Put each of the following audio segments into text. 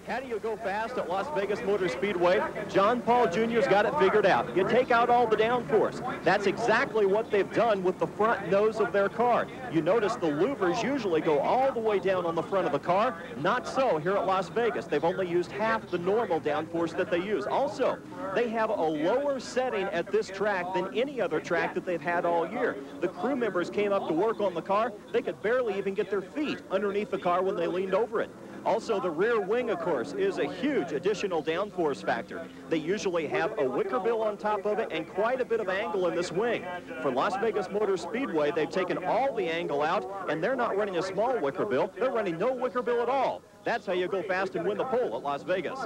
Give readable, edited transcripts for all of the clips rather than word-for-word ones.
How do you go fast at Las Vegas Motor Speedway? John Paul Jr.'s got it figured out. You take out all the downforce. That's exactly what they've done with the front nose of their car. You notice the louvers usually go all the way down on the front of the car. Not so here at Las Vegas. They've only used half the normal downforce that they use. Also, they have a lower setting at this track than any other track that they've had all year. The crew members came up to work on the car. They could barely even get their feet underneath the car when they leaned over it. Also, the rear wing, of course, is a huge additional downforce factor. They usually have a wicker bill on top of it and quite a bit of angle in this wing. For Las Vegas Motor Speedway, they've taken all the angle out, and they're not running a small wicker bill. They're running no wicker bill at all. That's how you go fast and win the pole at Las Vegas.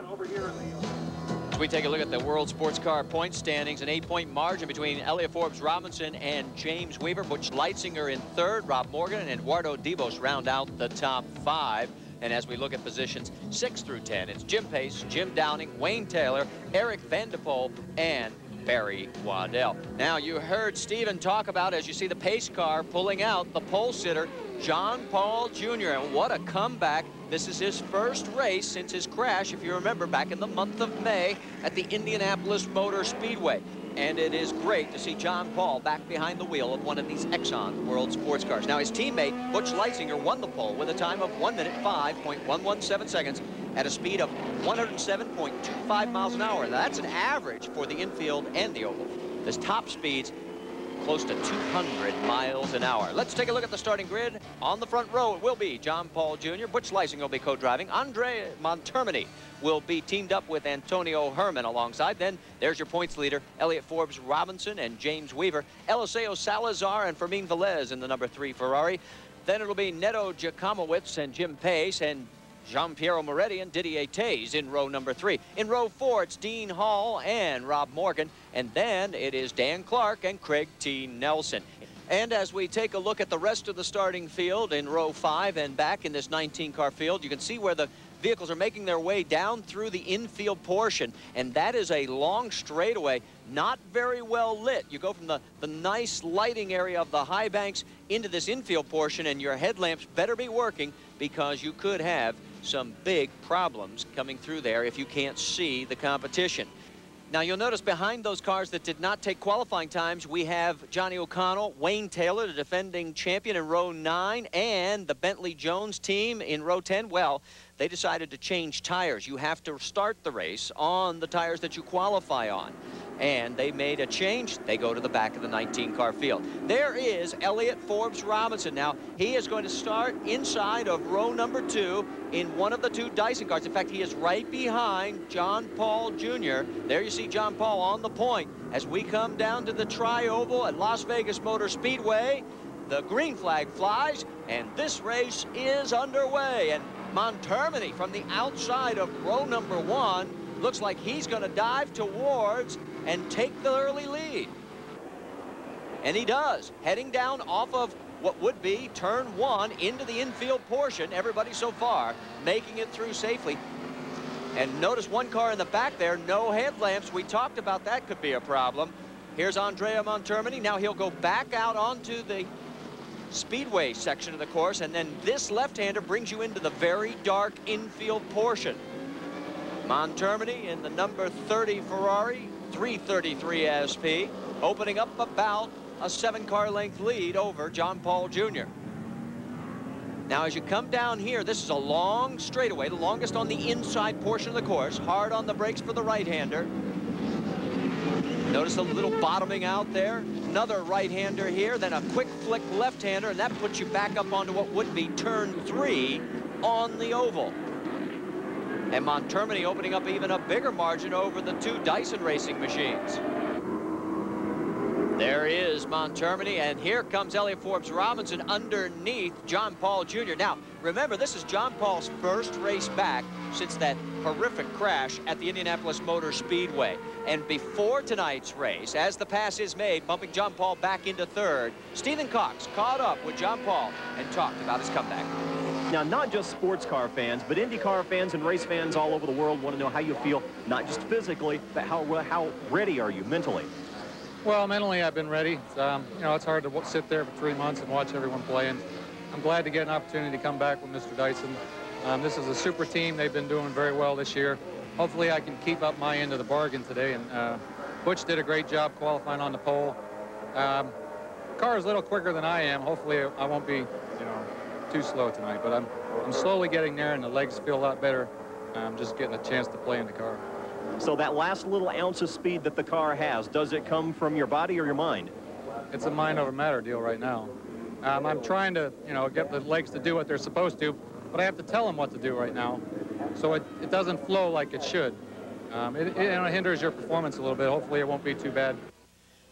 As we take a look at the World Sports Car point standings, an 8-point margin between Elliott Forbes-Robinson and James Weaver. Butch Leitzinger in third, Rob Morgan and Eduardo Dibos round out the top 5. And as we look at positions 6 through 10, it's Jim Pace, Jim Downing, Wayne Taylor, Eric Van de Poel, and Barry Waddell. Now, you heard Stephen talk about, as you see the pace car pulling out, the pole sitter, John Paul Jr. And what a comeback. This is his first race since his crash, if you remember, back in the month of May at the Indianapolis Motor Speedway. And it is great to see John Paul back behind the wheel of one of these Exxon World Sports Cars. Now, his teammate, Butch Leitzinger, won the pole with a time of 1 minute 5.117 seconds at a speed of 107.25 miles an hour. Now, that's an average for the infield and the oval. His top speeds close to 200 miles an hour. Let's take a look at the starting grid. On the front row, it will be John Paul Jr. Butch Leitzinger will be co-driving. Andre Montermini will be teamed up with Antonio Herman alongside. Then there's your points leader, Elliott Forbes-Robinson and James Weaver. Eliseo Salazar and Fermin Velez in the number 3 Ferrari. Then it'll be Neto Giacomowicz and Jim Pace and Jean-Piero Moretti and Didier Taze in row number 3. In row 4, it's Dean Hall and Rob Morgan. And then it is Dan Clark and Craig T. Nelson. And as we take a look at the rest of the starting field in row 5 and back in this 19-car field, you can see where the vehicles are making their way down through the infield portion. And that is a long straightaway, not very well lit. You go from the nice lighting area of the high banks into this infield portion, and your headlamps better be working, because you could have some big problems coming through there if you can't see the competition. Now, you'll notice behind those cars that did not take qualifying times, we have Johnny O'Connell, Wayne Taylor, the defending champion, in row 9, and the Bentley Jones team in row 10. Well, they decided to change tires. You have to start the race on the tires that you qualify on. And they made a change. They go to the back of the 19-car field. There is Elliott Forbes-Robinson. Now, he is going to start inside of row number 2 in one of the 2 Dyson cars. In fact, he is right behind John Paul Jr. There you see John Paul on the point. As we come down to the tri-oval at Las Vegas Motor Speedway, the green flag flies, and this race is underway. And Montermini from the outside of row number 1 looks like he's going to dive towards and take the early lead. And he does, heading down off of what would be turn 1 into the infield portion. Everybody so far making it through safely. And notice one car in the back there, no headlamps. We talked about that could be a problem. Here's Andrea Montermini. Now he'll go back out onto the speedway section of the course, and then this left-hander brings you into the very dark infield portion. Montermini in the number 30 Ferrari, 333 SP, opening up about a 7-car length lead over John Paul Jr. Now, as you come down here, this is a long straightaway, the longest on the inside portion of the course. Hard on the brakes for the right-hander. Notice a little bottoming out there. Another right-hander here, then a quick flick left-hander, and that puts you back up onto what would be turn 3 on the oval. And Montermini opening up even a bigger margin over the 2 Dyson racing machines. There is Montermini, and here comes Elliott Forbes-Robinson underneath John Paul Jr. Now, remember, this is John Paul's first race back since that horrific crash at the Indianapolis Motor Speedway. And before tonight's race, as the pass is made, bumping John Paul back into 3rd, Stephen Cox caught up with John Paul and talked about his comeback. Now, not just sports car fans, but IndyCar fans and race fans all over the world want to know how you feel, not just physically, but how ready are you mentally? Well, mentally, I've been ready. You know, it's hard to sit there for 3 months and watch everyone play. And I'm glad to get an opportunity to come back with Mr. Dyson This is a super team. They've been doing very well this year. Hopefully I can keep up my end of the bargain today. And Butch did a great job qualifying on the pole. Car is a little quicker than I am. Hopefully I won't be, too slow tonight. But I'm slowly getting there, and the legs feel a lot better. I'm just getting a chance to play in the car. So that last little ounce of speed that the car has, does it come from your body or your mind? It's a mind over matter deal right now. I'm trying to, get the legs to do what they're supposed to, but I have to tell them what to do right now. So it doesn't flow like it should. It hinders your performance a little bit. Hopefully it won't be too bad.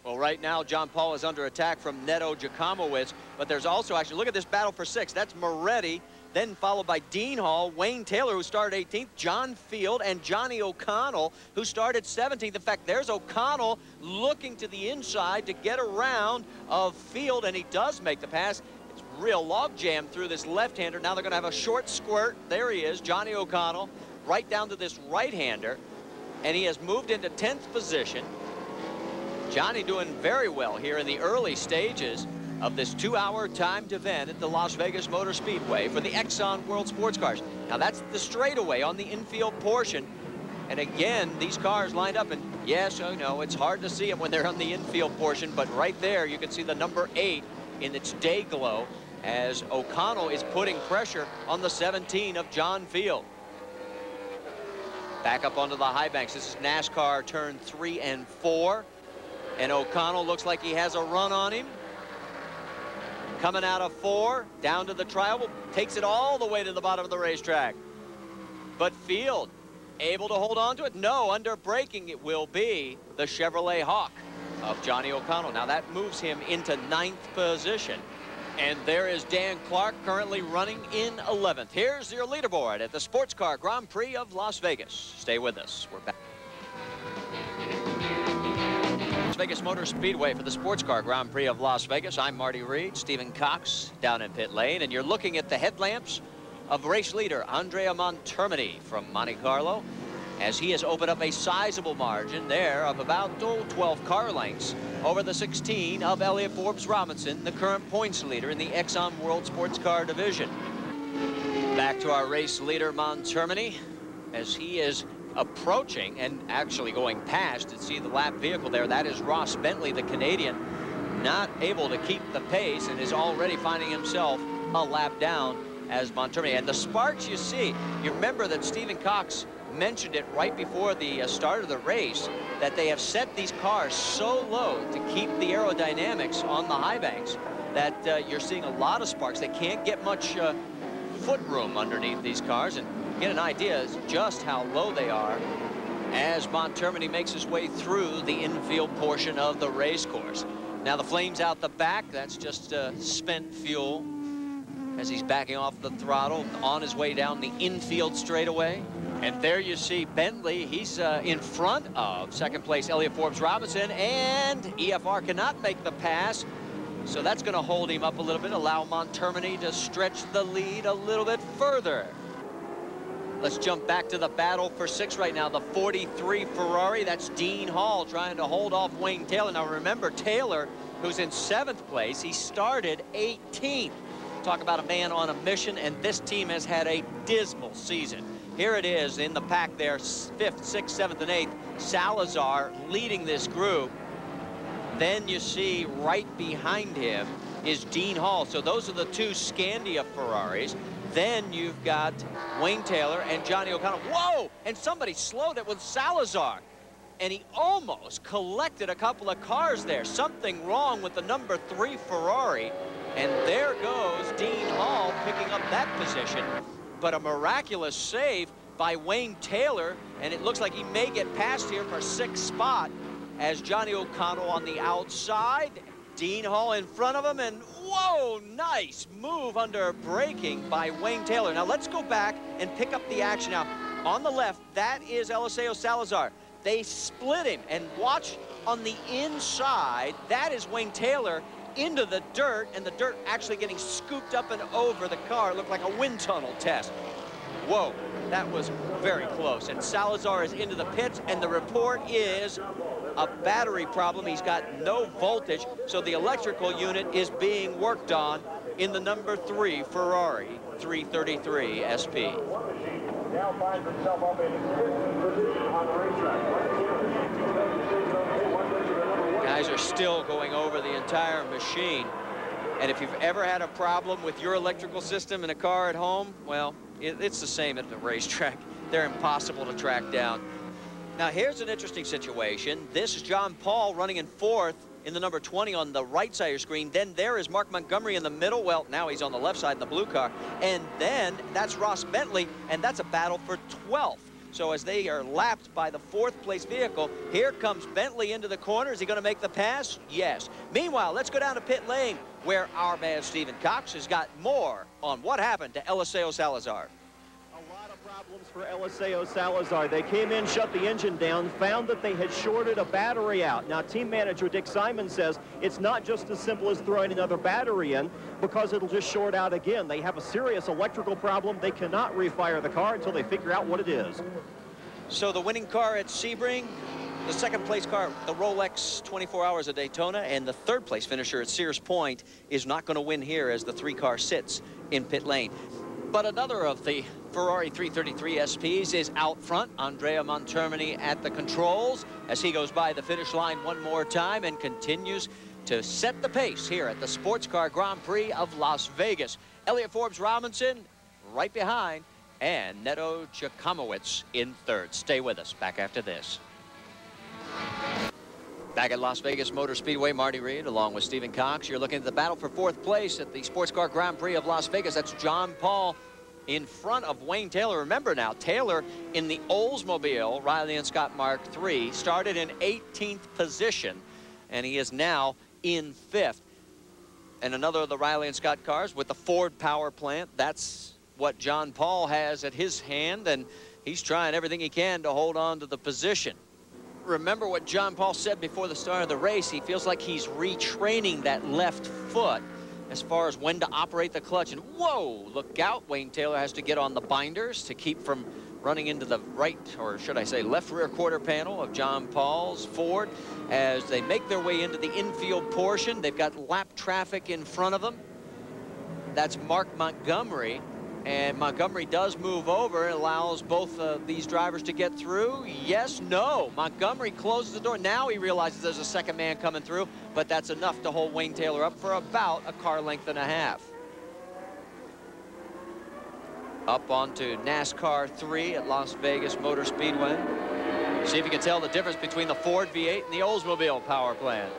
Well, right now, John Paul is under attack from Neto Giacomowicz, but there's also actually, look at this battle for 6. That's Moretti, then followed by Dean Hall, Wayne Taylor, who started 18th, John Field, and Johnny O'Connell, who started 17th. In fact, there's O'Connell looking to the inside to get around of Field, and he does make the pass. It's real log jam through this left-hander. Now they're going to have a short squirt. There he is, Johnny O'Connell, right down to this right-hander, and he has moved into 10th position. Johnny doing very well here in the early stages of this 2-hour timed event at the Las Vegas Motor Speedway for the Exxon World Sports Cars. Now that's the straightaway on the infield portion. And again, these cars lined up, and yes, I know it's hard to see them when they're on the infield portion, but right there you can see the number 8 in its day glow as O'Connell is putting pressure on the 17 of John Field. Back up onto the high banks. This is NASCAR turn 3 and 4. And O'Connell looks like he has a run on him. Coming out of 4, down to the tri-oval, takes it all the way to the bottom of the racetrack. But Field, able to hold on to it? No, under braking it will be the Chevrolet Hawk of Johnny O'Connell. Now that moves him into 9th position. And there is Dan Clark currently running in 11th. Here's your leaderboard at the Sports Car Grand Prix of Las Vegas. Stay with us. We're back. Las Vegas Motor Speedway for the Sports Car Grand Prix of Las Vegas. I'm Marty Reed, Stephen Cox down in pit lane, and you're looking at the headlamps of race leader Andrea Montermini from Monte Carlo, as he has opened up a sizable margin there of about 12 car lengths over the 16 of Elliott Forbes-Robinson, the current points leader in the Exxon World Sports Car Division. Back to our race leader Montermini as he is approaching and actually going past and see the lap vehicle there. That is Ross Bentley, the Canadian, not able to keep the pace and is already finding himself a lap down as Montermini. And the sparks you see, you remember that Stephen Cox mentioned it right before the start of the race, that they have set these cars so low to keep the aerodynamics on the high banks that you're seeing a lot of sparks. They can't get much foot room underneath these cars, and get an idea is just how low they are as Montermini makes his way through the infield portion of the race course. Now the flames out the back, that's just spent fuel as he's backing off the throttle on his way down the infield straightaway. And there you see Bentley. He's in front of second place Elliott Forbes-Robinson, and EFR cannot make the pass. So that's going to hold him up a little bit, allow Montermini to stretch the lead a little bit further. Let's jump back to the battle for 6 right now. The 43 Ferrari, that's Dean Hall trying to hold off Wayne Taylor. Now remember, Taylor, who's in 7th place, he started 18th. Talk about a man on a mission, and this team has had a dismal season. Here it is in the pack there, 5th, 6th, 7th, and 8th. Salazar leading this group. Then you see right behind him is Dean Hall. So those are the 2 Scandia Ferraris. Then you've got Wayne Taylor and Johnny O'Connell. Whoa! And somebody slowed it with Salazar. And he almost collected a couple of cars there. Something wrong with the number 3 Ferrari. And there goes Dean Hall picking up that position. But a miraculous save by Wayne Taylor. And it looks like he may get past here for 6th spot as Johnny O'Connell on the outside. Dean Hall in front of him, and whoa, nice move under braking by Wayne Taylor. Now let's go back and pick up the action now. On the left, that is Eliseo Salazar. They split him, and watch on the inside, that is Wayne Taylor into the dirt, and the dirt actually getting scooped up and over the car. It looked like a wind tunnel test. Whoa, that was very close. And Salazar is into the pits, and the report is a battery problem. He's got no voltage, so the electrical unit is being worked on in the number 3 Ferrari. 333 SP. Now finds himself up in 15th position on the racetrack. Guys are still going over the entire machine. And if you've ever had a problem with your electrical system in a car at home, well, it's the same at the racetrack. They're impossible to track down. Now, here's an interesting situation. This is John Paul running in 4th in the number 20 on the right side of your screen. Then there is Mark Montgomery in the middle. Well, now he's on the left side in the blue car. And then that's Ross Bentley, and that's a battle for 12th. So as they are lapped by the 4th place vehicle, here comes Bentley into the corner. Is he going to make the pass? Yes. Meanwhile, let's go down to pit lane, where our man Stephen Cox has got more on what happened to Eliseo Salazar. Problems for Eliseo Salazar. They came in, shut the engine down, found that they had shorted a battery out. Now, team manager Dick Simon says it's not just as simple as throwing another battery in, because it'll just short out again. They have a serious electrical problem. They cannot refire the car until they figure out what it is. So the winning car at Sebring, the 2nd place car, the Rolex 24 Hours of Daytona, and the 3rd place finisher at Sears Point is not going to win here as the 3 car sits in pit lane. But another of the Ferrari 333 SPs is out front. Andrea Montermini at the controls as he goes by the finish line one more time and continues to set the pace here at the Sports Car Grand Prix of Las Vegas. Elliott Forbes-Robinson right behind, and Neto Jakomowicz in 3rd. Stay with us. Back after this. Back at Las Vegas Motor Speedway, Marty Reed along with Stephen Cox. You're looking at the battle for 4th place at the Sports Car Grand Prix of Las Vegas. That's John Paul in front of Wayne Taylor. Remember now, Taylor in the Oldsmobile Riley and Scott Mark III started in 18th position, and he is now in 5th. And another of the Riley and Scott cars with the Ford power plant. That's what John Paul has at his hand, and he's trying everything he can to hold on to the position. Remember what John Paul said before the start of the race. He feels like he's retraining that left foot as far as when to operate the clutch. And whoa, look out. Wayne Taylor has to get on the binders to keep from running into the right, or should I say left rear quarter panel of John Paul's Ford as they make their way into the infield portion. They've got lap traffic in front of them. That's Mark Montgomery. And Montgomery does move over and allows both of these drivers to get through. Yes, no. Montgomery closes the door. Now he realizes there's a 2nd man coming through, but that's enough to hold Wayne Taylor up for about a car length and a half. Up onto NASCAR 3 at Las Vegas Motor Speedway. See if you can tell the difference between the Ford V8 and the Oldsmobile power plant.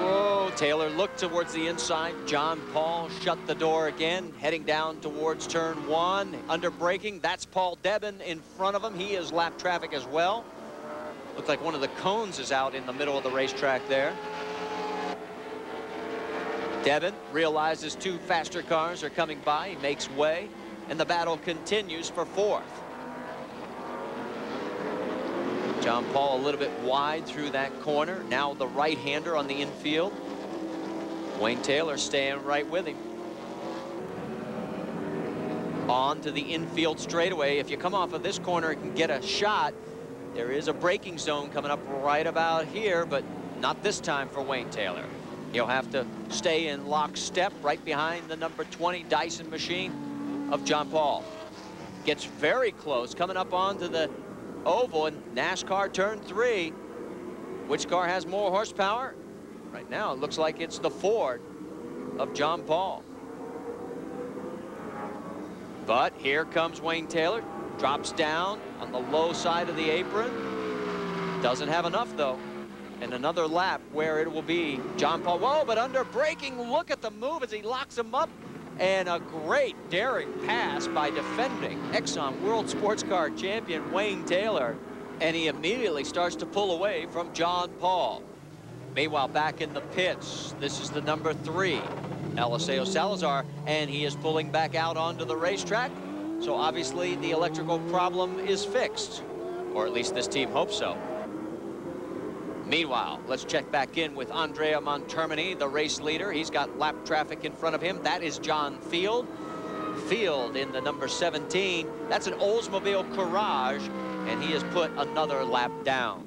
Whoa, Taylor looked towards the inside. John Paul shut the door again, heading down towards turn 1. Under braking, that's Paul Debin in front of him. He is lap traffic as well. Looks like one of the cones is out in the middle of the racetrack there. Debin realizes 2 faster cars are coming by. He makes way, and the battle continues for 4th. John Paul a little bit wide through that corner. Now the right-hander on the infield. Wayne Taylor staying right with him. On to the infield straightaway. If you come off of this corner and can get a shot, there is a braking zone coming up right about here, but not this time for Wayne Taylor. He'll have to stay in lockstep right behind the number 20 Dyson machine of John Paul. Gets very close, coming up onto the oval in NASCAR turn 3. Which car has more horsepower? Right now it looks like it's the Ford of John Paul. But here comes Wayne Taylor, drops down on the low side of the apron. Doesn't have enough though. And another lap where it will be John Paul. Whoa, but under braking, look at the move as he locks him up. And a great daring pass by defending Exxon World Sports Car champion Wayne Taylor. And he immediately starts to pull away from John Paul. Meanwhile, back in the pits, this is the number 3, Eliseo Salazar, and he is pulling back out onto the racetrack. So obviously the electrical problem is fixed, or at least this team hopes so. Meanwhile, let's check back in with Andrea Montermini, the race leader. He's got lap traffic in front of him. That is John Field. Field in the number 17. That's an Oldsmobile Courage, and he has put another lap down.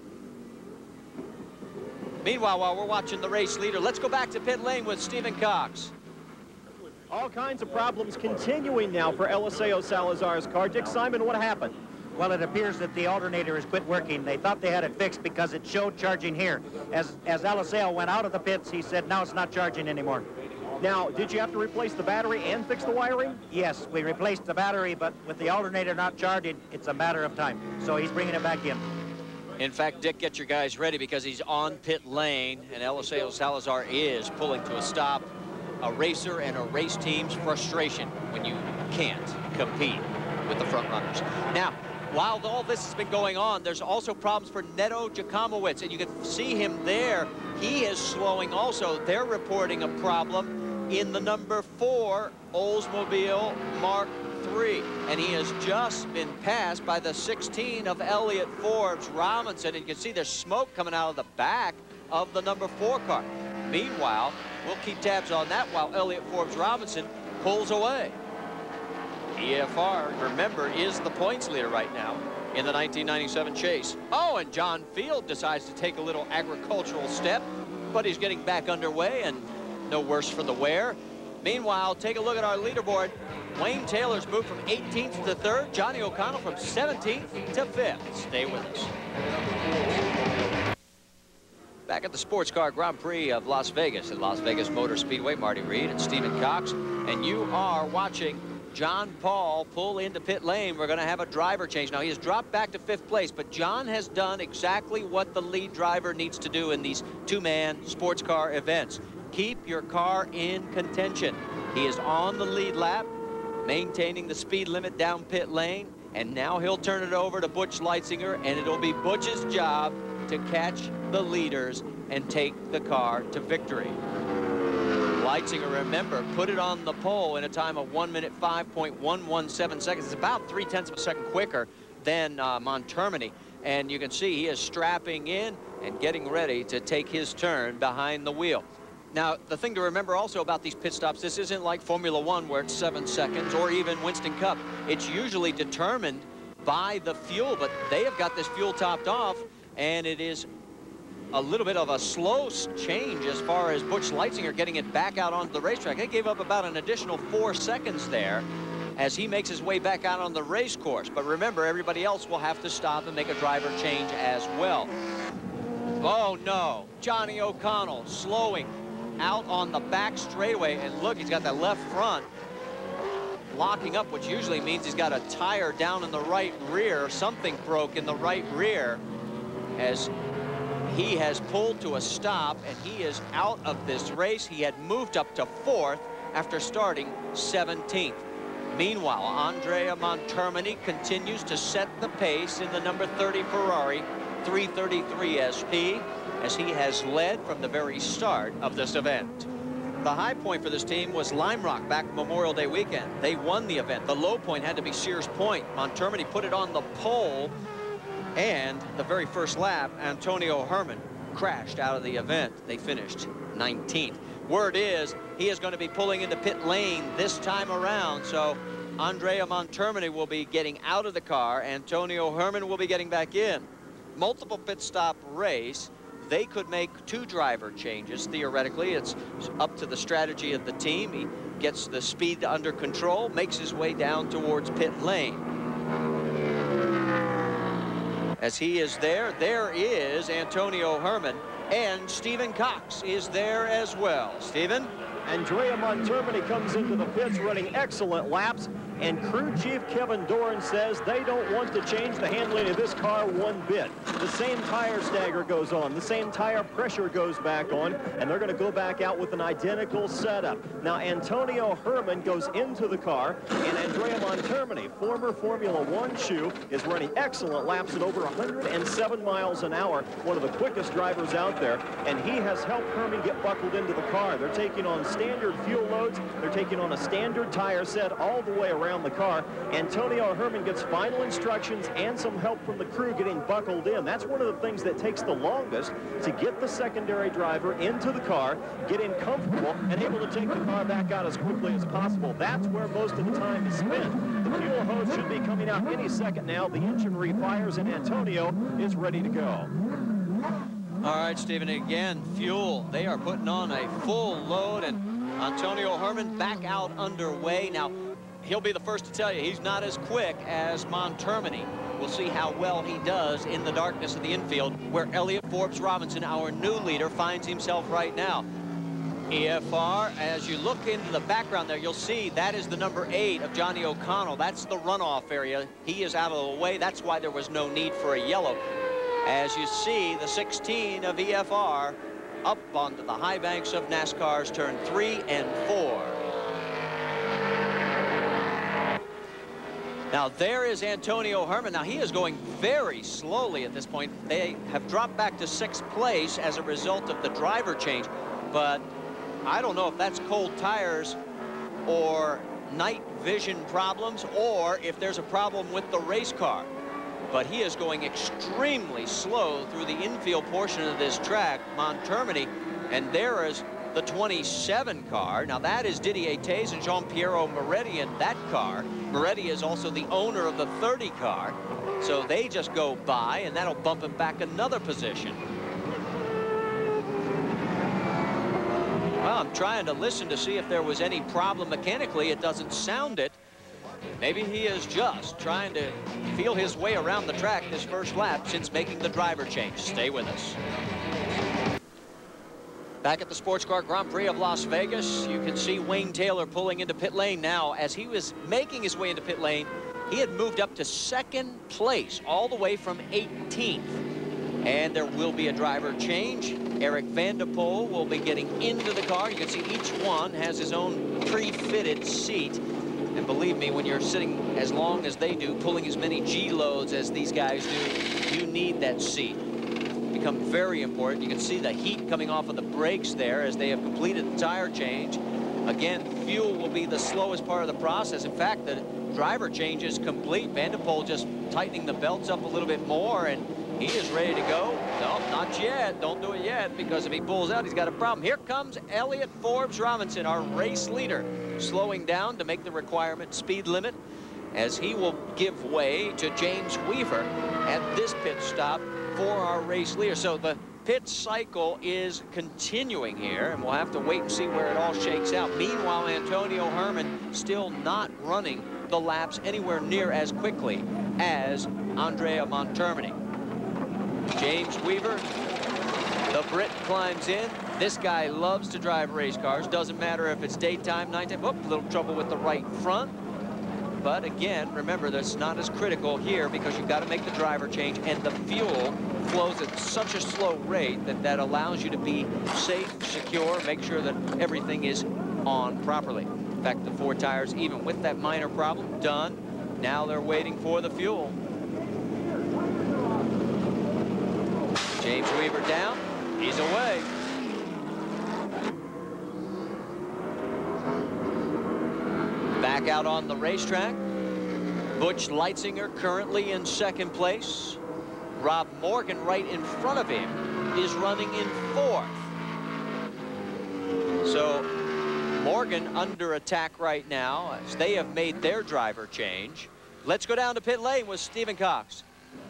Meanwhile, while we're watching the race leader, let's go back to pit lane with Stephen Cox. All kinds of problems continuing now for Eliseo Salazar's car. Dick Simon, what happened? Well, it appears that the alternator has quit working. They thought they had it fixed because it showed charging here. As Eliseo went out of the pits, he said, now it's not charging anymore. Now, did you have to replace the battery and fix the wiring? Yes, we replaced the battery, but with the alternator not charging, it's a matter of time. So he's bringing it back in. In fact, Dick, get your guys ready because he's on pit lane, and Eliseo Salazar is pulling to a stop. A racer and a race team's frustration when you can't compete with the front runners. Now, while all this has been going on, there's also problems for Neto Jakamowicz, and you can see him there. He is slowing also. They're reporting a problem in the number 4 Oldsmobile Mark III, and he has just been passed by the 16 of Elliott Forbes-Robinson, and you can see there's smoke coming out of the back of the number 4 car. Meanwhile, we'll keep tabs on that while Elliott Forbes-Robinson pulls away. EFR, remember, is the points leader right now in the 1997 chase. Oh, and John Field decides to take a little agricultural step, but he's getting back underway, and no worse for the wear. Meanwhile, take a look at our leaderboard. Wayne Taylor's moved from 18th to 3rd. Johnny O'Connell from 17th to 5th. Stay with us. Back at the Sports Car Grand Prix of Las Vegas at Las Vegas Motor Speedway, Marty Reed and Stephen Cox, and you are watching John Paul pull into pit lane. We're going to have a driver change. Now, he has dropped back to 5th place, but John has done exactly what the lead driver needs to do in these two-man sports car events. Keep your car in contention. He is on the lead lap, maintaining the speed limit down pit lane, and now he'll turn it over to Butch Leitzinger, and it'll be Butch's job to catch the leaders and take the car to victory. Leitzinger, remember, put it on the pole in a time of 1 minute 5.117 seconds. It's about 0.3 of a second quicker than Montermini. And you can see he is strapping in and getting ready to take his turn behind the wheel. Now, the thing to remember also about these pit stops, this isn't like Formula One where it's 7 seconds or even Winston Cup. It's usually determined by the fuel, but they have got this fuel topped off, and it is a little bit of a slow change as far as Butch Leitzinger getting it back out onto the racetrack. They gave up about an additional 4 seconds there as he makes his way back out on the race course. But remember, everybody else will have to stop and make a driver change as well. Oh no, Johnny O'Connell slowing out on the back straightaway, and look, he's got that left front locking up, which usually means he's got a tire down in the right rear. Something broke in the right rear as he has pulled to a stop, and he is out of this race. He had moved up to 4th after starting 17th. Meanwhile, Andrea Montermini continues to set the pace in the number 30 Ferrari 333 SP as he has led from the very start of this event. The high point for this team was Lime Rock back Memorial Day weekend. They won the event. The low point had to be Sears Point. Montermini put it on the pole, and the very first lap, Antonio Herman crashed out of the event. They finished 19th. Word is he is going to be pulling into pit lane this time around, so Andrea Montermini will be getting out of the car. Antonio Herman will be getting back in. Multiple pit stop race. They could make 2 driver changes. Theoretically, it's up to the strategy of the team. He gets the speed under control, makes his way down towards pit lane. As he is there, there is Antonio Herman, and Stephen Cox is there as well. Stephen? Andrea Montermini comes into the pits running excellent laps, and crew chief Kevin Dorn says they don't want to change the handling of this car one bit. The same tire stagger goes on, the same tire pressure goes back on, and they're going to go back out with an identical setup. Now, Antonio Herman goes into the car, and Andrea Montermini, former Formula One shoe, is running excellent laps at over 107 miles an hour, one of the quickest drivers out there, and he has helped Herman get buckled into the car. They're taking on standard fuel loads, they're taking on a standard tire set all the way around the car. Antonio Herman gets final instructions and some help from the crew getting buckled in. That's one of the things that takes the longest, to get the secondary driver into the car, get him comfortable, and able to take the car back out as quickly as possible. That's where most of the time is spent. The fuel hose should be coming out any second now. The engine refires, and Antonio is ready to go. All right, Stephen, again, fuel. They are putting on a full load, and Antonio Herman back out underway. Now, he'll be the first to tell you he's not as quick as Montermini. We'll see how well he does in the darkness of the infield, where Elliott Forbes-Robinson, our new leader, finds himself right now. EFR, as you look into the background there, you'll see that is the number 8 of Johnny O'Connell. That's the runoff area. He is out of the way. That's why there was no need for a yellow. As you see, the 16 of EFR up onto the high banks of NASCAR's turn 3 and 4. Now there is Antonio Herman. Now he is going very slowly at this point. They have dropped back to 6th place as a result of the driver change, but I don't know if that's cold tires or night vision problems, or if there's a problem with the race car. But he is going extremely slow through the infield portion of this track, Montermini, and there is the 27 car. Now that is Didier Taze and Jean-Piero Moretti in that car. Moretti is also the owner of the 30 car, so they just go by, and that'll bump him back another position. Well, I'm trying to listen to see if there was any problem mechanically. It doesn't sound it. Maybe he is just trying to feel his way around the track this first lap since making the driver change. Stay with us. Back at the Sports Car Grand Prix of Las Vegas, you can see Wayne Taylor pulling into pit lane now. As he was making his way into pit lane, he had moved up to 2nd place, all the way from 18th. And there will be a driver change. Eric Van der Poel will be getting into the car. You can see each one has his own pre-fitted seat. And believe me, when you're sitting as long as they do, pulling as many G-loads as these guys do, you need that seat. Become very important. You can see the heat coming off of the brakes there as they have completed the tire change. Again, fuel will be the slowest part of the process. In fact, the driver change is complete. Van der Poel just tightening the belts up a little bit more, and he is ready to go. No, not yet. Don't do it yet, because if he pulls out, he's got a problem. Here comes Elliott Forbes-Robinson, our race leader, slowing down to make the requirement speed limit, as he will give way to James Weaver at this pit stop for our race leader. So the pit cycle is continuing here, and we'll have to wait and see where it all shakes out. Meanwhile, Antonio Herman still not running the laps anywhere near as quickly as Andrea Montermini. James Weaver, the Brit, climbs in. This guy loves to drive race cars. Doesn't matter if it's daytime, nighttime. Oh, a little trouble with the right front. But again, remember, that's not as critical here because you've got to make the driver change, and the fuel flows at such a slow rate that allows you to be safe, secure, make sure that everything is on properly. In fact, the 4 tires, even with that minor problem, done. Now they're waiting for the fuel. James Weaver down. He's away. Back out on the racetrack. Butch Leitzinger currently in 2nd place. Rob Morgan right in front of him is running in 4th. So Morgan under attack right now as they have made their driver change. Let's go down to pit lane with Stephen Cox.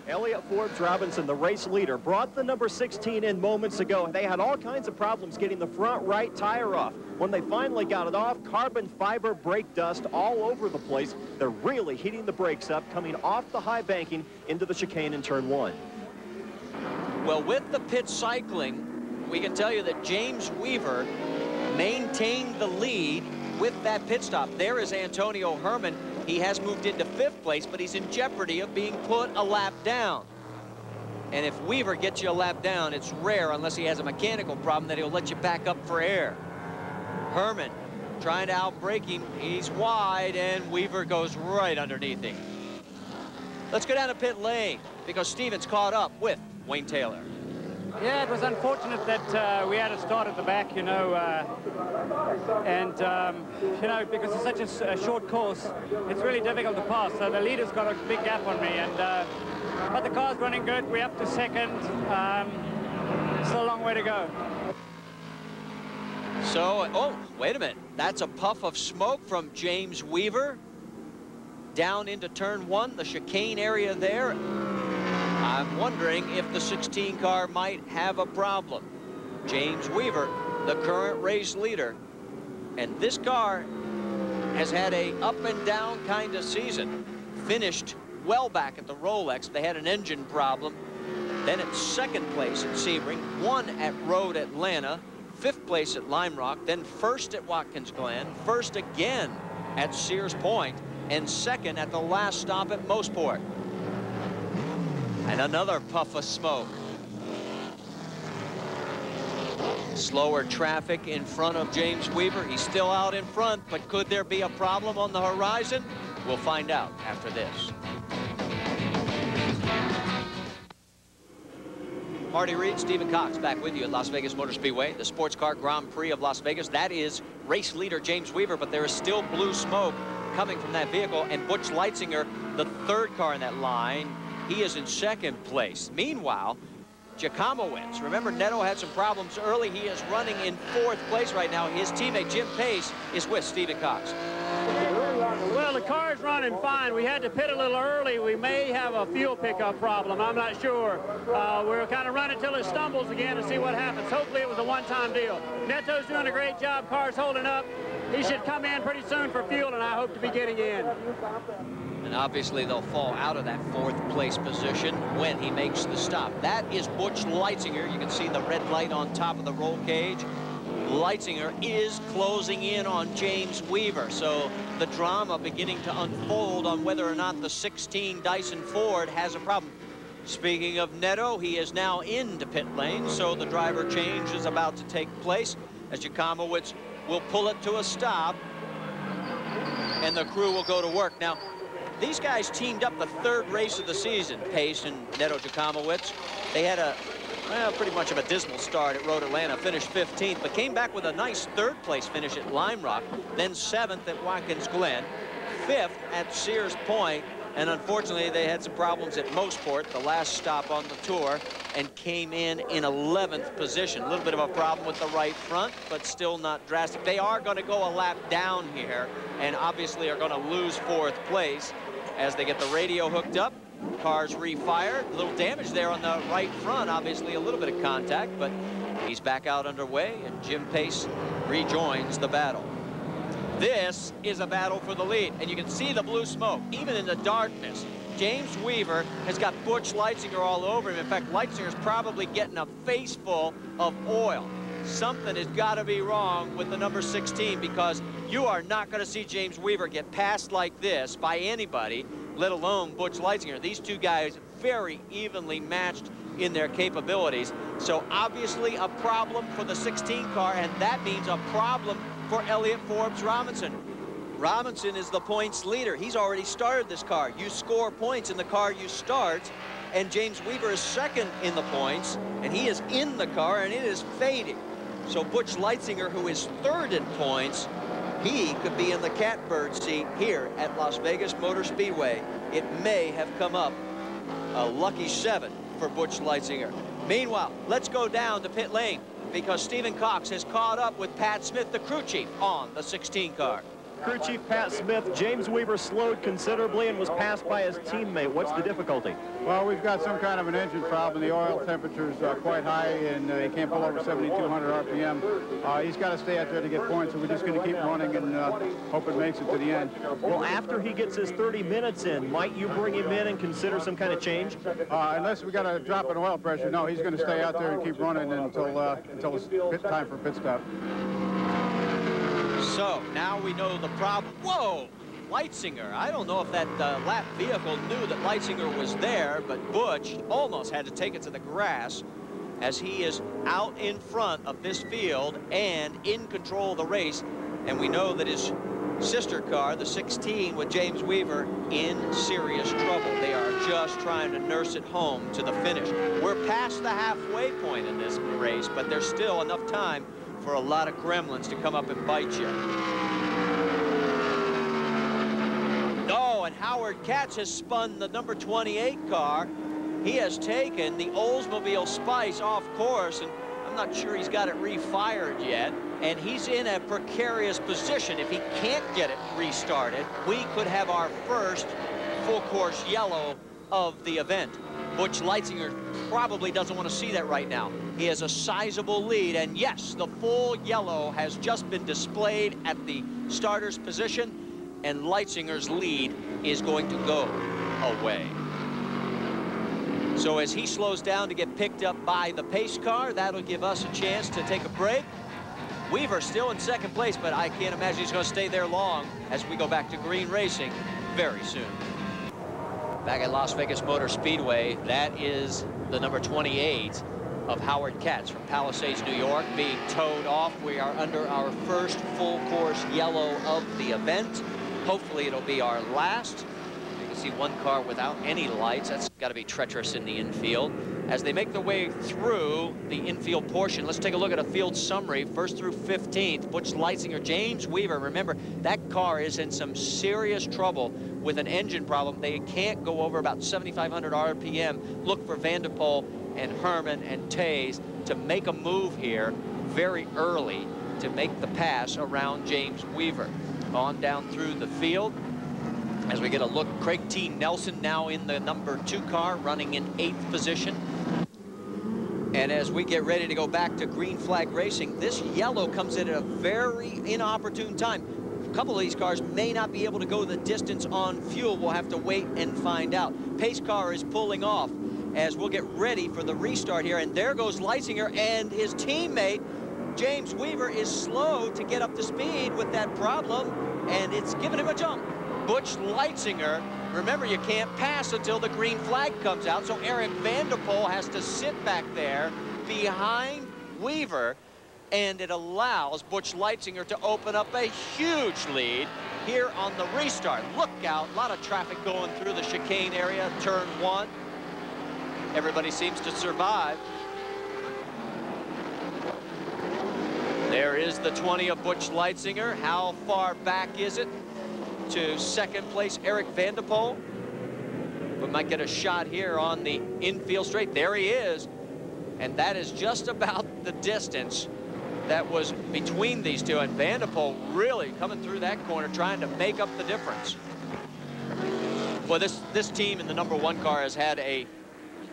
Elliott Forbes-Robinson, the race leader, brought the number 16 in moments ago. They had all kinds of problems getting the front right tire off. When they finally got it off, carbon fiber brake dust all over the place. They're really heating the brakes up, coming off the high banking into the chicane in turn 1. Well, with the pit cycling, we can tell you that James Weaver maintained the lead with that pit stop. There is Antonio Herman. He has moved into 5th place, but he's in jeopardy of being put a lap down. And if Weaver gets you a lap down, it's rare, unless he has a mechanical problem, that he'll let you back up for air. Herman trying to outbrake him. He's wide, and Weaver goes right underneath him. Let's go down to pit lane, because Stevens caught up with Wayne Taylor. Yeah, it was unfortunate that we had a start at the back, you know, you know, because it's such a short course, it's really difficult to pass. So the leader's got a big gap on me, and but the car's running good. We're up to 2nd. Still a long way to go. So, oh, wait a minute. That's a puff of smoke from James Weaver down into turn 1, the chicane area there. I'm wondering if the 16 car might have a problem. James Weaver, the current race leader, And this car has had a up and down kind of season. Finished well back at the Rolex. They had an engine problem. Then at second place at Sebring, won at Road Atlanta, fifth place at Lime Rock, then first at Watkins Glen, first again at Sears Point, and second at the last stop at Moseport. And another puff of smoke. Slower traffic in front of James Weaver. He's still out in front, but could there be a problem on the horizon? We'll find out after this. Marty Reed, Stephen Cox back with you at Las Vegas Motor Speedway, the Sports Car Grand Prix of Las Vegas. That is race leader James Weaver, but there is still blue smoke coming from that vehicle. And Butch Leitzinger, the third car in that line, he is in second place. Meanwhile, Jacomowitz, remember Neto had some problems early. He is running in fourth place right now. His teammate Jim Pace is with Stephen Cox. Well, the car's running fine. We had to pit a little early. We may have a fuel pickup problem. I'm not sure. We're kind of running till it stumbles again and see what happens. Hopefully it was a one-time deal. Neto's doing a great job. Car's holding up. He should come in pretty soon for fuel, and I hope to be getting in. And obviously they'll fall out of that fourth place position when he makes the stop. That is Butch Leitzinger. You can see the red light on top of the roll cage. Leitzinger is closing in on James Weaver, so the drama beginning to unfold on whether or not the 16 Dyson Ford has a problem. Speaking of Neto, he is now into pit lane, so the driver change is about to take place as Jacomowitz will pull it to a stop, and the crew will go to work. Now, these guys teamed up the third race of the season, Pace and Neto Jacomowitz. They had a pretty much of a dismal start at Road Atlanta, finished 15th, but came back with a nice third place finish at Lime Rock, then 7th at Watkins Glen, 5th at Sears Point, and unfortunately they had some problems at Moseport, the last stop on the tour, and came in 11th position. A little bit of a problem with the right front, but still not drastic. They are going to go a lap down here, and obviously are going to lose fourth place as they get the radio hooked up. Cars refired. A little damage there on the right front. Obviously a little bit of contact, but he's back out underway, and Jim Pace rejoins the battle. This is a battle for the lead, and you can see the blue smoke even in the darkness. James Weaver has got Butch Leitzinger all over him. In fact, Leitzinger's probably getting a face full of oil. Something has got to be wrong with the number 16, because you are not going to see James Weaver get passed like this by anybody, let alone Butch Leitzinger. These two guys very evenly matched in their capabilities. So obviously a problem for the 16 car, and that means a problem for Elliott Forbes-Robinson. Robinson is the points leader. He's already started this car. You score points in the car you start, and James Weaver is second in the points, and he is in the car, and it is fading. So Butch Leitzinger, who is third in points, he could be in the catbird seat here at Las Vegas Motor Speedway. It may have come up a lucky 7 for Butch Leitzinger. Meanwhile, let's go down to pit lane, because Stephen Cox has caught up with Pat Smith, the crew chief, on the 16 car. Crew chief Pat Smith, James Weaver slowed considerably and was passed by his teammate. What's the difficulty? Well, we've got some kind of an engine problem. The oil temperature is quite high, and he can't pull over 7,200 RPM. He's got to stay out there to get points, so we're just going to keep running and hope it makes it to the end. Well, after he gets his 30 minutes in, might you bring him in and consider some kind of change? Unless we got a drop in oil pressure, no, he's going to stay out there and keep running until it's time for pit stop. So now we know the problem. Whoa, Leitzinger. I don't know if that lap vehicle knew that Leitzinger was there, but Butch almost had to take it to the grass as he is out in front of this field and in control of the race. And we know that his sister car, the 16 with James Weaver, in serious trouble. They are just trying to nurse it home to the finish. We're past the halfway point in this race, but there's still enough time for a lot of gremlins to come up and bite you. Oh, and Howard Katz has spun the number 28 car. He has taken the Oldsmobile Spice off course, and I'm not sure he's got it refired yet. And he's in a precarious position. If he can't get it restarted, we could have our first full course yellow of the event. Butch Leitzinger probably doesn't want to see that right now. He has a sizable lead, and yes, the full yellow has just been displayed at the starter's position, and Leitzinger's lead is going to go away. So as he slows down to get picked up by the pace car, that'll give us a chance to take a break. Weaver still in second place, but I can't imagine he's going to stay there long as we go back to green racing very soon. Back at Las Vegas Motor Speedway, that is the number 28 of Howard Katz from Palisades, New York, being towed off. We are under our first full course yellow of the event. Hopefully it'll be our last. You can see one car without any lights. That's got to be treacherous in the infield. As they make their way through the infield portion, let's take a look at a field summary. First through 15th, Butch Leitzinger, James Weaver. Remember, that car is in some serious trouble with an engine problem. They can't go over about 7,500 RPM. Look for Van der Poel and Herman and Tays to make a move here very early to make the pass around James Weaver. On down through the field as we get a look. Craig T. Nelson now in the number 2 car, running in 8th position. And as we get ready to go back to green flag racing, this yellow comes in at a very inopportune time. A couple of these cars may not be able to go the distance on fuel. We'll have to wait and find out. Pace car is pulling off as we'll get ready for the restart here. And there goes Leitzinger, and his teammate James Weaver is slow to get up to speed with that problem, and it's giving him a jump. Butch Leitzinger, remember, you can't pass until the green flag comes out, so Eric Van der Poel has to sit back there behind Weaver, and it allows Butch Leitzinger to open up a huge lead here on the restart. Look out, a lot of traffic going through the chicane area, turn 1. Everybody seems to survive. There is the 20 of Butch Leitzinger. How far back is it to second place Eric Van der Poel? We might get a shot here on the infield straight. There he is. And that is just about the distance that was between these two. And Van der Poel really coming through that corner, trying to make up the difference. Well, this team in the number 1 car has had a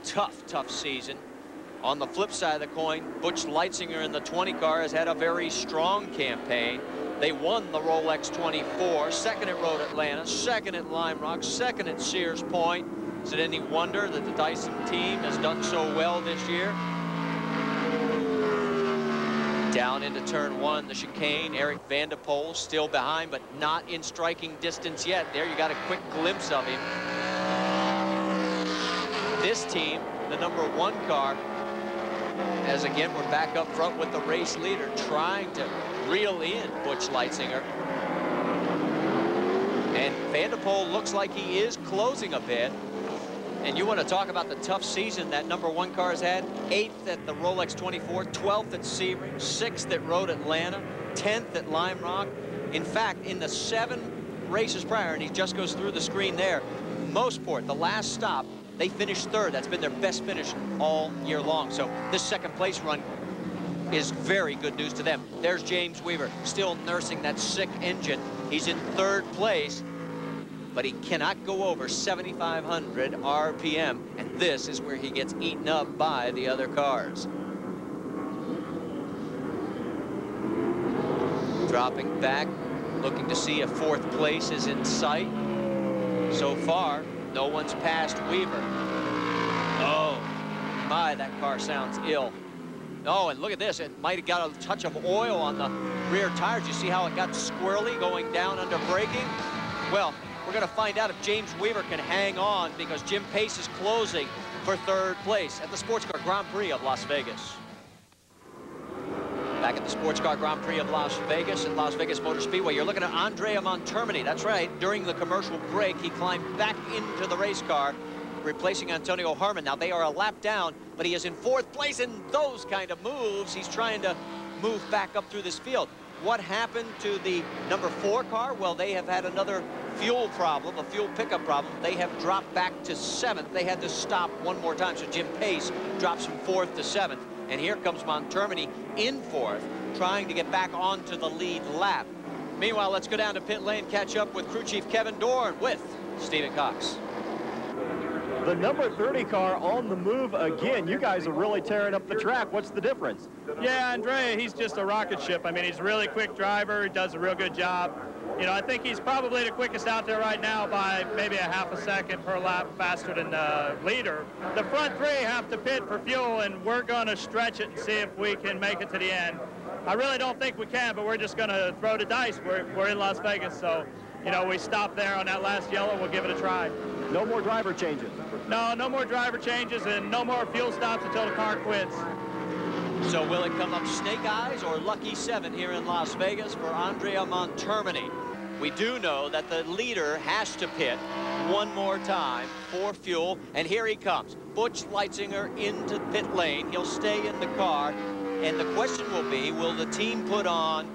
tough season. On the flip side of the coin, Butch Leitzinger in the 20 car has had a very strong campaign. They won the Rolex 24, second at Road Atlanta, second at Lime Rock, second at Sears Point. Is it any wonder that the Dyson team has done so well this year? Down into turn 1, the chicane. Eric Van der Poel still behind, but not in striking distance yet. There you got a quick glimpse of him. This team, the number 1 car, as again we're back up front with the race leader trying to reel in Butch Leitzinger. And Van der Poel looks like he is closing a bit. And you want to talk about the tough season that number 1 car has had. 8th at the Rolex 24, 12th at Sebring, 6th at Road Atlanta, 10th at Lime Rock. In fact, in the 7 races prior, and he just goes through the screen there, Mosport, the last stop, they finished 3rd. That's been their best finish all year long. So this second place run is very good news to them. There's James Weaver, still nursing that sick engine. He's in 3rd place, but he cannot go over 7,500 RPM, and this is where he gets eaten up by the other cars. Dropping back, looking to see if 4th place is in sight. So far, no one's passed Weaver. Oh, my, that car sounds ill. Oh, and look at this. It might have got a touch of oil on the rear tires. You see how it got squirrely going down under braking? Well, we're going to find out if James Weaver can hang on, because Jim Pace is closing for 3rd place at the Sports Car Grand Prix of Las Vegas. Back at the Sports Car Grand Prix of Las Vegas at Las Vegas Motor Speedway, you're looking at Andrea Montermini. That's right. During the commercial break, he climbed back into the race car, replacing Antonio Herman. Now, they are a lap down, but he is in 4th place. In those kind of moves, he's trying to move back up through this field. What happened to the number 4 car? Well, they have had another fuel problem, a fuel pickup problem. They have dropped back to 7th. They had to stop one more time, so Jim Pace drops from 4th to 7th. And here comes Montermini in 4th, trying to get back onto the lead lap. Meanwhile, let's go down to pit lane, catch up with crew chief Kevin Dorn with Stephen Cox. The number 30 car on the move again. You guys are really tearing up the track. What's the difference? Yeah, Andrea, he's just a rocket ship. I mean, he's a really quick driver. He does a real good job. You know, I think he's probably the quickest out there right now by maybe a half a second per lap faster than the leader. The front three have to pit for fuel, and we're going to stretch it and see if we can make it to the end. I really don't think we can, but we're just going to throw the dice. We're in Las Vegas, so, you know, we stop there on that last yellow. We'll give it a try. No more driver changes. No more driver changes and no more fuel stops until the car quits. So will it come up snake eyes or lucky 7 here in Las Vegas for Andrea Montermini? We do know that the leader has to pit one more time for fuel, and here he comes. Butch Leitzinger into pit lane. He'll stay in the car, and the question will be, will the team put on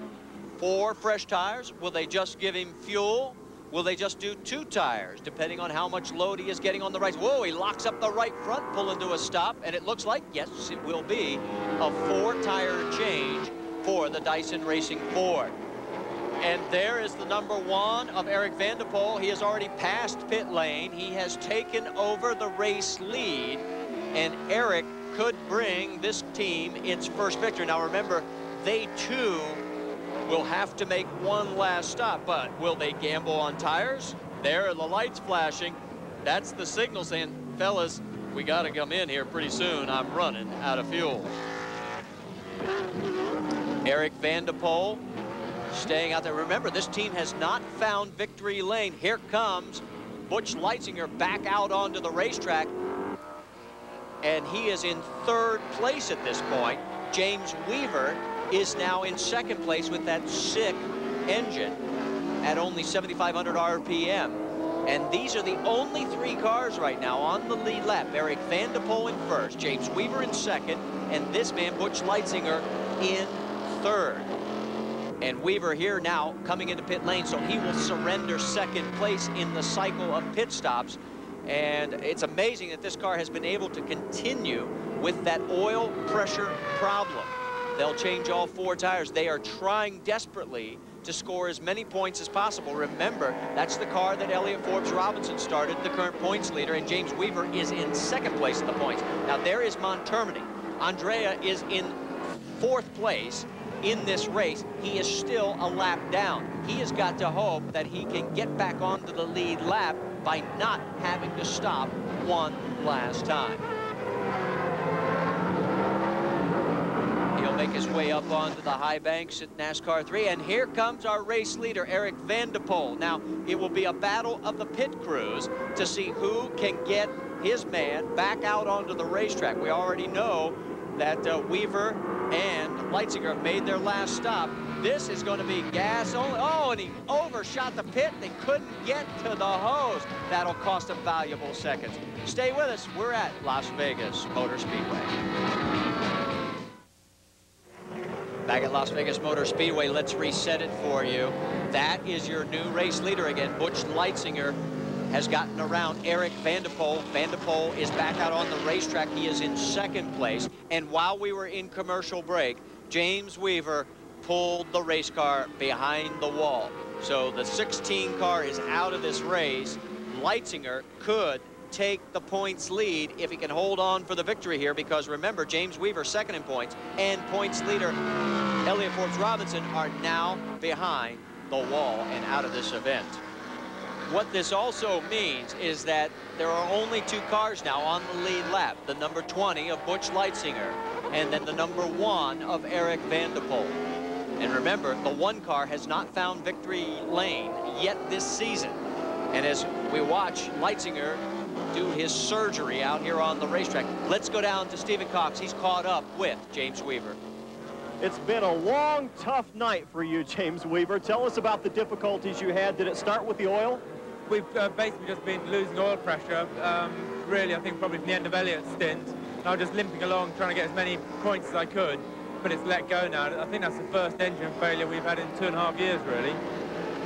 4 fresh tires? Will they just give him fuel? Will they just do 2 tires, depending on how much load he is getting on the right? Whoa, he locks up the right front, pulling to a stop, and it looks like, yes, it will be a 4-tire change for the Dyson Racing Ford. And there is the number 1 of Eric Van der Poel. He has already passed pit lane. He has taken over the race lead, and Eric could bring this team its first victory. Now remember, they too will have to make one last stop, but will they gamble on tires? There are the lights flashing. That's the signal saying, fellas, we got to come in here pretty soon. I'm running out of fuel. Eric Van der Poel staying out there. Remember, this team has not found victory lane. Here comes Butch Leitzinger back out onto the racetrack, and he is in 3rd place at this point. James Weaver is now in 2nd place with that sick engine at only 7,500 RPM. And these are the only 3 cars right now on the lead lap. Eric Van der Poel in 1st, James Weaver in 2nd, and this man, Butch Leitzinger, in 3rd. And Weaver here now coming into pit lane, so he will surrender 2nd place in the cycle of pit stops. And it's amazing that this car has been able to continue with that oil pressure problem. They'll change all 4 tires. They are trying desperately to score as many points as possible. Remember, that's the car that Elliott Forbes-Robinson started, the current points leader, and James Weaver is in 2nd place in the points. Now there is Montermini. Andrea is in 4th place in this race. He is still a lap down. He has got to hope that he can get back onto the lead lap by not having to stop one last time. He'll make his way up onto the high banks at NASCAR 3, and here comes our race leader, Eric Van der Poel. Now, it will be a battle of the pit crews to see who can get his man back out onto the racetrack. We already know that Weaver and Leitzinger made their last stop. This is going to be gas only. Oh, and he overshot the pit. They couldn't get to the hose. That'll cost them valuable seconds. Stay with us. We're at Las Vegas Motor Speedway. Back at Las Vegas Motor Speedway, let's reset it for you. That is your new race leader again. Butch Leitzinger has gotten around Eric Van der Poel. Van der Poel is back out on the racetrack. He is in 2nd place. And while we were in commercial break, James Weaver pulled the race car behind the wall. So the 16 car is out of this race. Leitzinger could take the points lead if he can hold on for the victory here, because remember, James Weaver 2nd in points, and points leader Elliott Forbes-Robinson are now behind the wall and out of this event. What this also means is that there are only 2 cars now on the lead lap, the number 20 of Butch Leitzinger and then the number 1 of Eric Van der Poel. And remember, the 1 car has not found victory lane yet this season. And as we watch Leitzinger do his surgery out here on the racetrack, let's go down to Stephen Cox. He's caught up with James Weaver. It's been a long, tough night for you, James Weaver. Tell us about the difficulties you had. Did it start with the oil? We've basically just been losing oil pressure, really, I think probably from the end of Elliott's stint. And I was just limping along trying to get as many points as I could, but it's let go now. I think that's the first engine failure we've had in 2.5 years, really.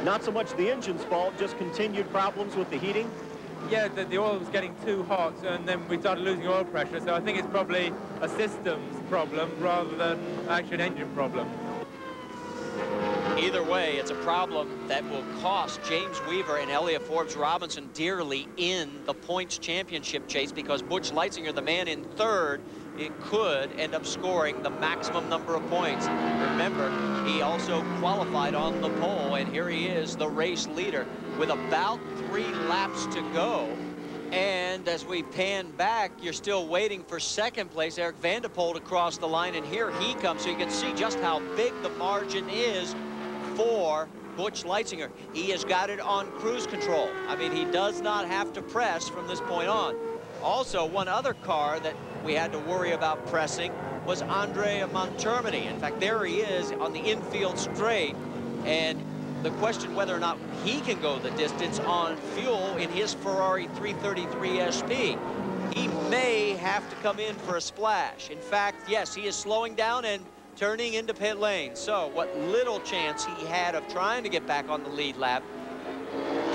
Not so much the engine's fault, just continued problems with the heating? Yeah, the oil was getting too hot, and then we started losing oil pressure, so I think it's probably a systems problem rather than actually an engine problem. Either way, it's a problem that will cost James Weaver and Elliott Forbes-Robinson dearly in the points championship chase, because Butch Leitzinger, the man in third, it could end up scoring the maximum number of points. Remember, he also qualified on the pole, and here he is, the race leader, with about 3 laps to go. And as we pan back, you're still waiting for second place, Eric Van der Poel, to cross the line, and here he comes. So you can see just how big the margin is for Butch Leitzinger. He has got it on cruise control. I mean, he does not have to press from this point on. Also, one other car that we had to worry about pressing was Andre Montermini. In fact, there he is on the infield straight, and the question whether or not he can go the distance on fuel in his Ferrari 333 SP. He may have to come in for a splash. In fact, yes, he is slowing down and turning into pit lane. So what little chance he had of trying to get back on the lead lap,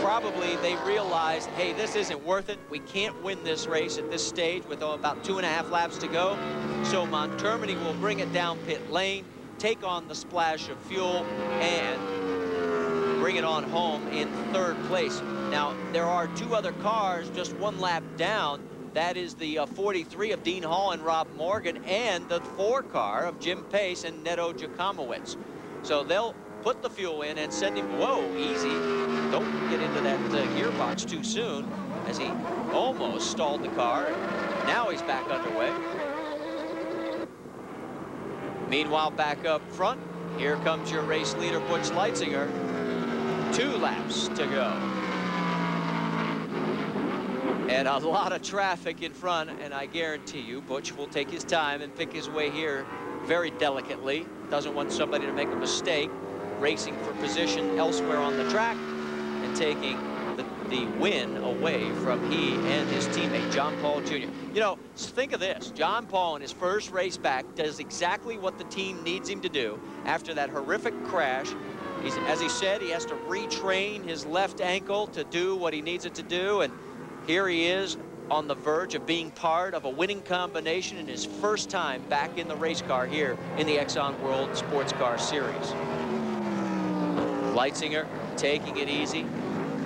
probably they realized, hey, this isn't worth it. We can't win this race at this stage with about 2.5 laps to go. So Montermini will bring it down pit lane, take on the splash of fuel, and bring it on home in third place. Now, there are 2 other cars just 1 lap down. That is the 43 of Dean Hall and Rob Morgan, and the 4 car of Jim Pace and Neto Jakomowicz. So they'll put the fuel in and send him, whoa, easy. Don't get into that gearbox too soon, as he almost stalled the car. Now he's back underway. Meanwhile, back up front, here comes your race leader, Butch Leitzinger. 2 laps to go. And a lot of traffic in front, and I guarantee you, Butch will take his time and pick his way here very delicately. Doesn't want somebody to make a mistake, racing for position elsewhere on the track and taking the win away from he and his teammate, John Paul Jr. You know, think of this. John Paul, in his first race back, does exactly what the team needs him to do after that horrific crash. As he said, he has to retrain his left ankle to do what he needs it to do, and here he is on the verge of being part of a winning combination in his first time back in the race car here in the Exxon World Sports Car Series. Leitzinger taking it easy.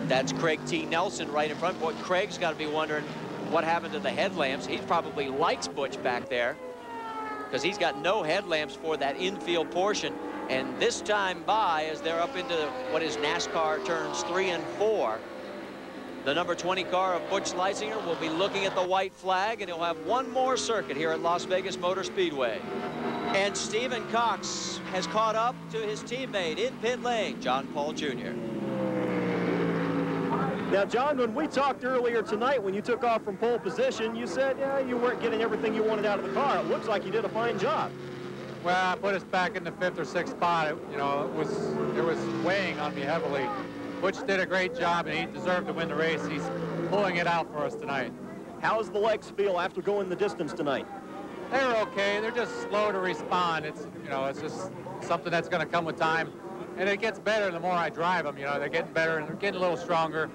That's Craig T. Nelson right in front. Boy, Craig's got to be wondering what happened to the headlamps. He probably likes Butch back there, because he's got no headlamps for that infield portion. And this time by, as they're up into what is NASCAR turns 3 and 4, the number 20 car of Butch Leitzinger will be looking at the white flag, and he'll have 1 more circuit here at Las Vegas Motor Speedway. And Stephen Cox has caught up to his teammate in pit lane, John Paul Jr. Now, John, when we talked earlier tonight, when you took off from pole position, you said you weren't getting everything you wanted out of the car. It looks like you did a fine job. Well, I put us back in the 5th or 6th spot. You know, it was weighing on me heavily. Butch did a great job, and he deserved to win the race. He's pulling it out for us tonight. How's the legs feel after going the distance tonight? They're okay. They're just slow to respond. It's, you know, it's just something that's going to come with time, and it gets better the more I drive them. You know, they're getting better and they're getting a little stronger.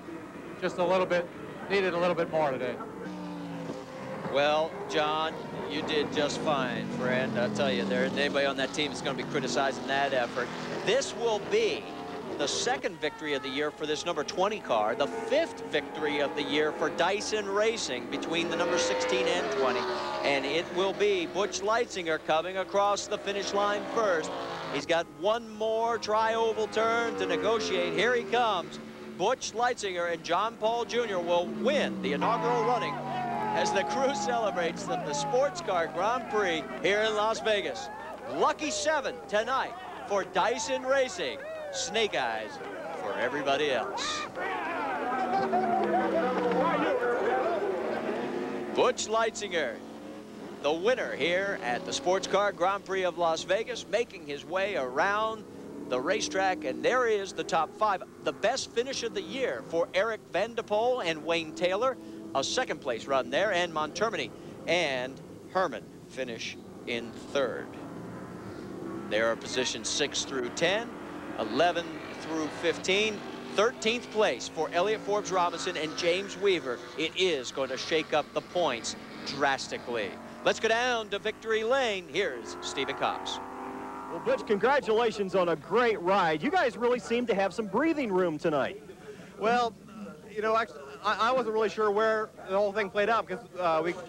Just a little bit, needed a little bit more today. Well, John, you did just fine, friend. I'll tell you, there isn't anybody on that team that's going to be criticizing that effort. This will be the 2nd victory of the year for this number 20 car, the 5th victory of the year for Dyson Racing between the number 16 and 20. And it will be Butch Leitzinger coming across the finish line first. He's got 1 more tri-oval turn to negotiate. Here he comes. Butch Leitzinger and John Paul Jr. will win the inaugural running as the crew celebrates the Sports Car Grand Prix here in Las Vegas. Lucky 7 tonight for Dyson Racing. Snake eyes for everybody else. Butch Leitzinger, the winner here at the Sports Car Grand Prix of Las Vegas, making his way around the racetrack, and there is the top 5. The best finish of the year for Eric Van der Poel and Wayne Taylor, a 2nd place run there, and Montermini and Herman finish in 3rd. There are positions 6 through 10, 11 through 15, 13th place for Elliott Forbes-Robinson and James Weaver. It is going to shake up the points drastically. Let's go down to victory lane. Here's Stephen Cox. Well, Butch, congratulations on a great ride. You guys really seem to have some breathing room tonight. Well, you know, actually, I wasn't really sure where the whole thing played out because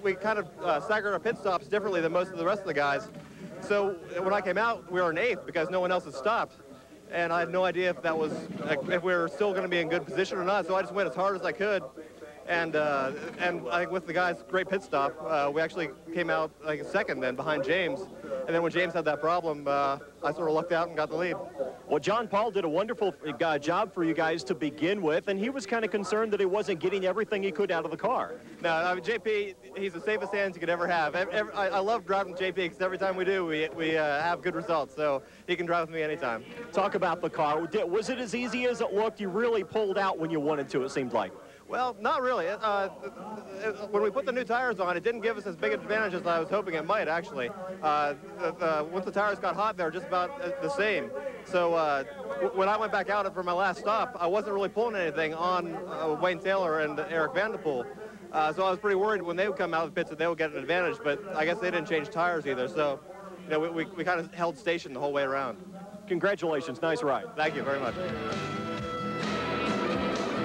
we kind of staggered our pit stops differently than most of the rest of the guys. So when I came out, we were in 8th because no one else had stopped. And I had no idea if that was, if we were still going to be in good position or not. So I just went as hard as I could. And I think with the guys' great pit stop, we actually came out like 2nd then behind James. And then when James had that problem, I sort of lucked out and got the lead. Well, John Paul did a wonderful job for you guys to begin with, and he was kind of concerned that he wasn't getting everything he could out of the car. No, I mean, JP, he's the safest hands you could ever have. I love driving JP because every time we do, we have good results, so he can drive with me anytime. Talk about the car. Was it as easy as it looked? You really pulled out when you wanted to, it seemed like. Well, not really. When we put the new tires on, it didn't give us as big an advantage as I was hoping it might, actually. Once the tires got hot, they were just about the same. So when I went back out for my last stop, I wasn't really pulling anything on Wayne Taylor and Eric Vanderpool. So I was pretty worried when they would come out of the pits that they would get an advantage, but I guess they didn't change tires either. So, you know, we kind of held station the whole way around. Congratulations. Nice ride. Thank you very much.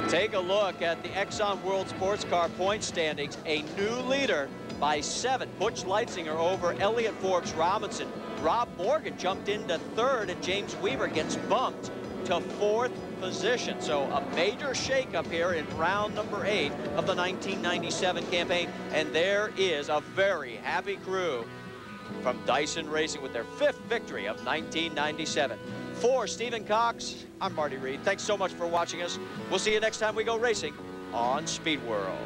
Take a look at the Exxon World Sports Car point standings. A new leader by 7, Butch Leitzinger over Elliott Forbes-Robinson. Rob Morgan jumped into 3rd, and James Weaver gets bumped to 4th position. So a major shakeup here in round number 8 of the 1997 campaign. And there is a very happy crew from Dyson Racing with their 5th victory of 1997. For Stephen Cox, I'm Marty Reed. Thanks so much for watching us. We'll see you next time we go racing on Speed World.